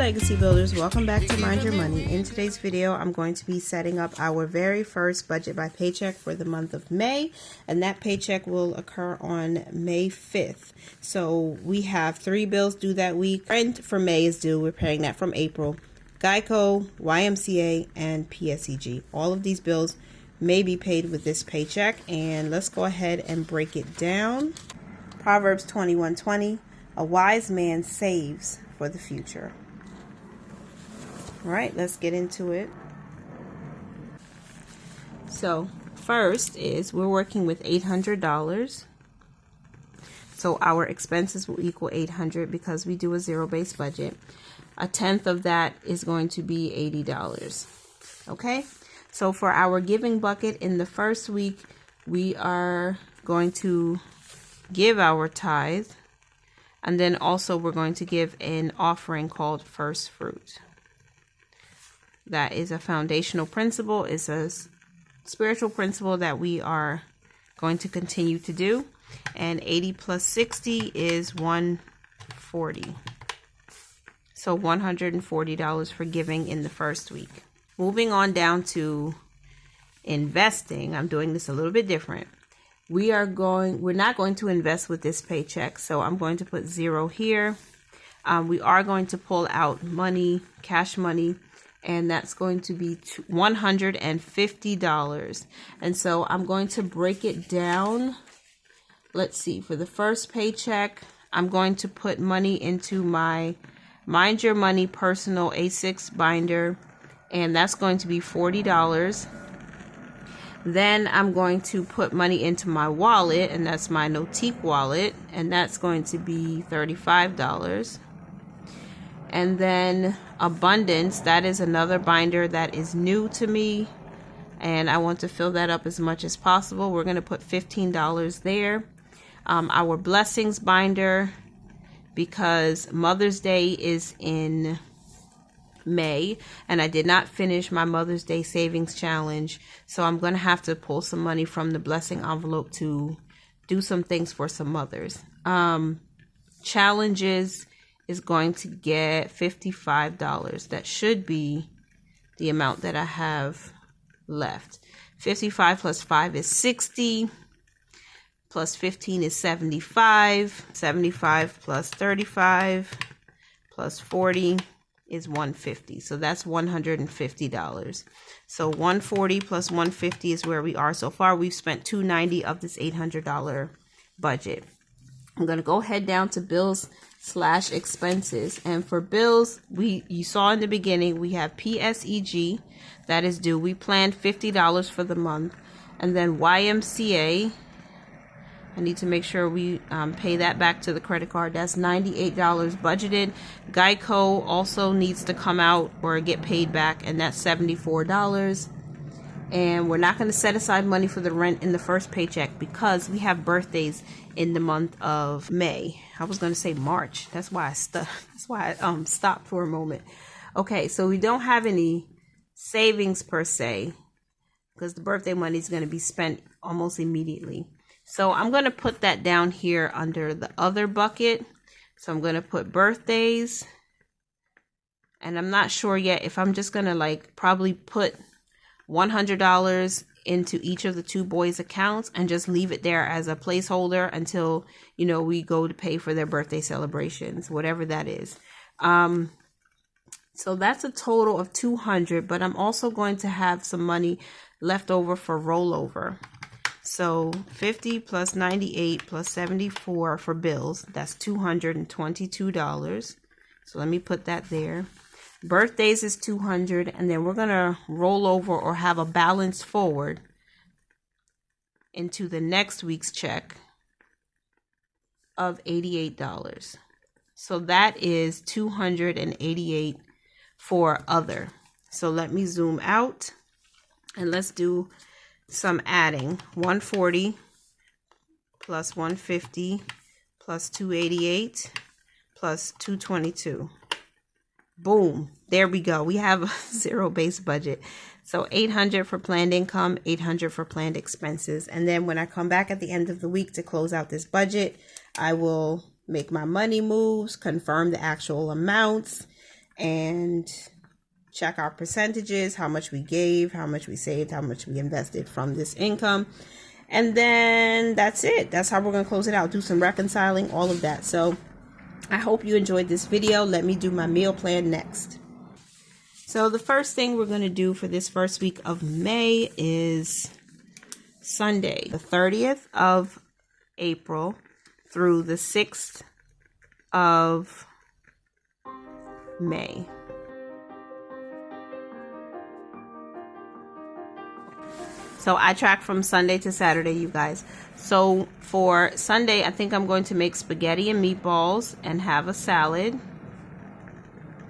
legacy builders, welcome back to Mind Your Money. In today's video, I'm going to be setting up our very first budget by paycheck for the month of May, and that paycheck will occur on May 5th. So we have 3 bills due that week. Rent for May is due. We're paying that from April. Geico, YMCA, and PSEG. All of these bills may be paid with this paycheck, and let's go ahead and break it down. Proverbs 21:20, a wise man saves for the future. All right, let's get into it. So first is we're working with $800. So our expenses will equal $800 because we do a zero-based budget. A tenth of that is going to be $80. Okay, so for our giving bucket in the first week, we are going to give our tithe. And then also we're going to give an offering called first fruit. That is a foundational principle. It's a spiritual principle that we are going to continue to do. And 80 plus 60 is 140. So $140 for giving in the first week. Moving on down to investing. I'm doing this a little bit different. We're not going to invest with this paycheck, so I'm going to put 0 here. We are going to pull out money, cash money, and that's going to be $150. And so I'm going to break it down. Let's see, for the first paycheck, I'm going to put money into my Mind Your Money personal A6 binder, and that's going to be $40. Then I'm going to put money into my wallet, and that's my Notique wallet, and that's going to be $35. And then Abundance, that is another binder that is new to me, and I want to fill that up as much as possible. We're going to put $15 there. Our Blessings binder, because Mother's Day is in May, and I did not finish my Mother's Day savings challenge, so I'm going to have to pull some money from the blessing envelope to do some things for some mothers. Challenges is going to get $55. That should be the amount that I have left. 55 plus 5 is 60, plus 15 is 75, 75 plus 35 plus 40 is 150. So that's $150. So 140 plus 150 is where we are so far. We've spent $290 of this $800 budget. I'm going to go head down to bills / expenses. And for bills, you saw in the beginning, we have PSEG that is due. We planned $50 for the month. And then YMCA, I need to make sure we pay that back to the credit card. That's $98 budgeted. Geico also needs to come out or get paid back, and that's $74. And we're not going to set aside money for the rent in the first paycheck because we have birthdays in the month of May. I was going to say March. That's why I stopped for a moment. Okay, so we don't have any savings per se because the birthday money is going to be spent almost immediately. So I'm going to put that down here under the other bucket. So I'm going to put birthdays. And I'm not sure yet if I'm just going to probably put $100 into each of the 2 boys' accounts and just leave it there as a placeholder until, we go to pay for their birthday celebrations, whatever that is. So that's a total of $200, but I'm also going to have some money left over for rollover. So 50 plus 98 plus 74 for bills, that's $222. So let me put that there. Birthdays is $200, and then we're going to roll over or have a balance forward into the next week's check of $88. So that is $288 for other. So let me zoom out and let's do some adding. 140 plus 150 plus 288 plus 222. Boom, there we go. We have a zero-based budget. So $800 for planned income, $800 for planned expenses. And then when I come back at the end of the week to close out this budget, I will make my money moves, confirm the actual amounts, and check our percentages, how much we gave, how much we saved, how much we invested from this income. And then that's it. That's how we're going to close it out. Do some reconciling, all of that. So I hope you enjoyed this video. Let me do my meal plan next. So the first thing we're going to do for this first week of May is Sunday, the 30th of April through the 6th of May. So I track from Sunday to Saturday, you guys. So for Sunday, I think I'm going to make spaghetti and meatballs and have a salad.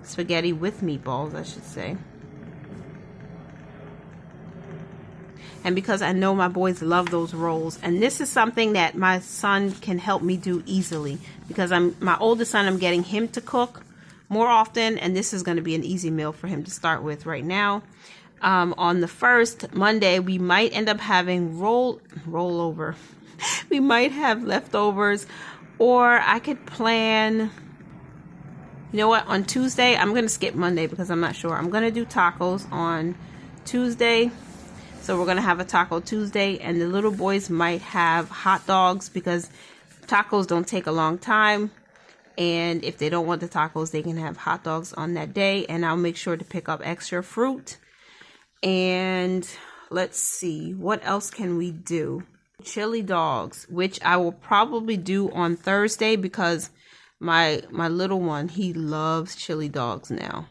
Spaghetti with meatballs, I should say. And because I know my boys love those rolls, and this is something that my son can help me do easily, because my oldest son, I'm getting him to cook more often, and this is going to be an easy meal for him to start with right now. On the first Monday, we might end up having rollover. We might have leftovers, or I could plan. You know what? On Tuesday, I'm going to skip Monday because I'm not sure. I'm going to do tacos on Tuesday. So we're going to have a Taco Tuesday, and the little boys might have hot dogs because tacos don't take a long time. And if they don't want the tacos, they can have hot dogs on that day. And I'll make sure to pick up extra fruit. And let's see, what else can we do? Chili dogs, which I will probably do on Thursday because my little one, he loves chili dogs now.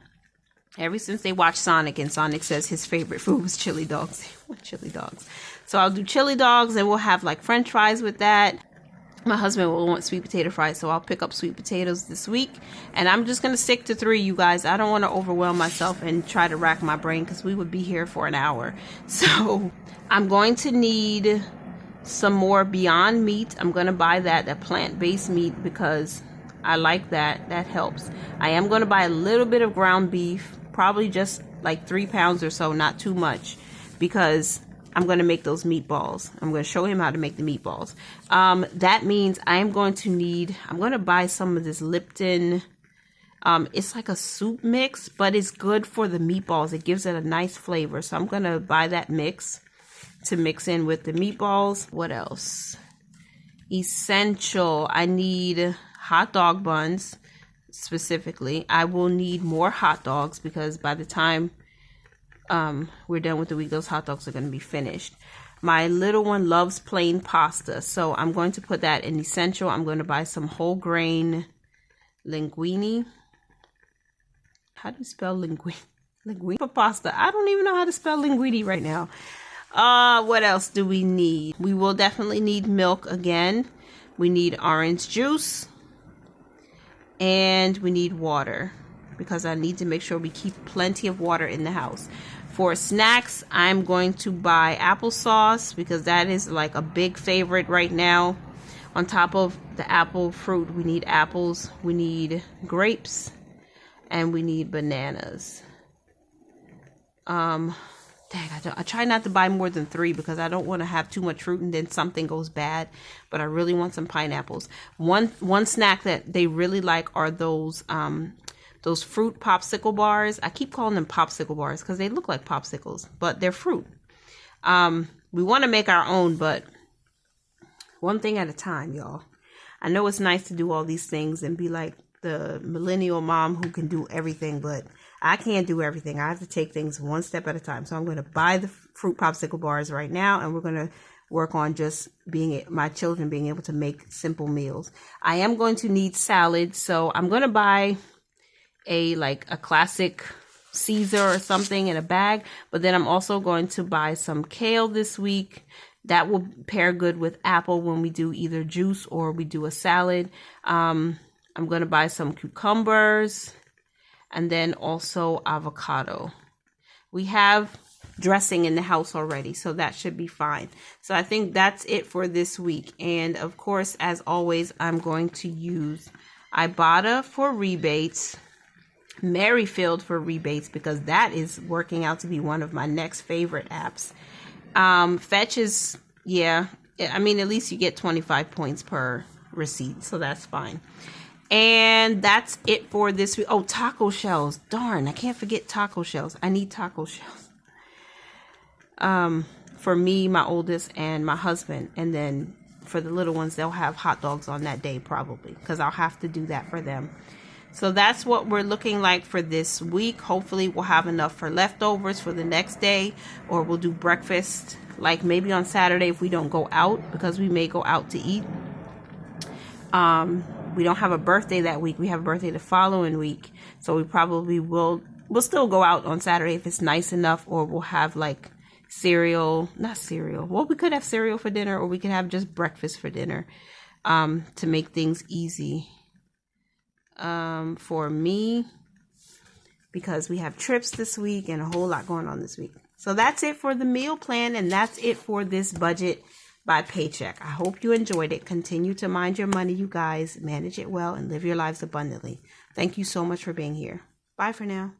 Ever since they watched Sonic, and Sonic says his favorite food was chili dogs. They want chili dogs. So I'll do chili dogs, and we'll have like French fries with that. My husband will want sweet potato fries, so I'll pick up sweet potatoes this week. And I'm just going to stick to 3, you guys. I don't want to overwhelm myself and try to rack my brain because we would be here for an hour. So I'm going to need some more Beyond Meat. I'm going to buy that plant-based meat because I like that. That helps. I am going to buy a little bit of ground beef, probably just like 3 pounds or so, not too much, because I'm going to make those meatballs. I'm going to show him how to make the meatballs. That means I'm going to buy some of this Lipton. It's like a soup mix, but it's good for the meatballs. It gives it a nice flavor. So I'm going to buy that mix to mix in with the meatballs. What else? Essential. I need hot dog buns specifically. I will need more hot dogs because by the time we're done with the week, those hot dogs are going to be finished. My little one loves plain pasta, so I'm going to put that in essential. I'm going to buy some whole grain linguine. How do you spell linguine? Linguine for pasta. I don't even know how to spell linguine right now. What else do we need? We will definitely need milk again. We need orange juice, and we need water because I need to make sure we keep plenty of water in the house. For snacks, I'm going to buy applesauce because that is like a big favorite right now. On top of the apple fruit, we need apples, we need grapes, and we need bananas. I try not to buy more than 3 because I don't want to have too much fruit and then something goes bad. But I really want some pineapples. One snack that they really like are those fruit popsicle bars. I keep calling them popsicle bars because they look like popsicles, but they're fruit. We want to make our own, but one thing at a time, y'all. I know it's nice to do all these things and be like the millennial mom who can do everything, but I can't do everything. I have to take things one step at a time. So I'm going to buy the fruit popsicle bars right now, and we're going to work on just my children being able to make simple meals. I am going to need salad, so I'm going to buy a classic Caesar or something in a bag, but then I'm also going to buy some kale this week. That will pair good with apple when we do either juice or we do a salad. I'm going to buy some cucumbers and then also avocado. We have dressing in the house already, so that should be fine. So I think that's it for this week. And of course, as always, I'm going to use Ibotta for rebates, Merrifield for rebates, because that is working out to be one of my next favorite apps. Fetch is, yeah, I mean, at least you get 25 points per receipt, so that's fine. And that's it for this week. Oh, taco shells. Darn, I can't forget taco shells. I need taco shells. For me, my oldest, and my husband. And then for the little ones, they'll have hot dogs on that day probably, because I'll have to do that for them. So that's what we're looking like for this week. Hopefully we'll have enough for leftovers for the next day, or we'll do breakfast like maybe on Saturday if we don't go out, because we may go out to eat. We don't have a birthday that week. We have a birthday the following week. So we probably we'll still go out on Saturday if it's nice enough, or we'll have like not cereal. Well, we could have cereal for dinner, or we could have just breakfast for dinner, to make things easy. For me, because we have trips this week and a whole lot going on this week. So that's it for the meal plan, and that's it for this budget by Paycheck. I hope you enjoyed it. Continue to mind your money, you guys. Manage it well and live your lives abundantly. Thank you so much for being here. Bye for now.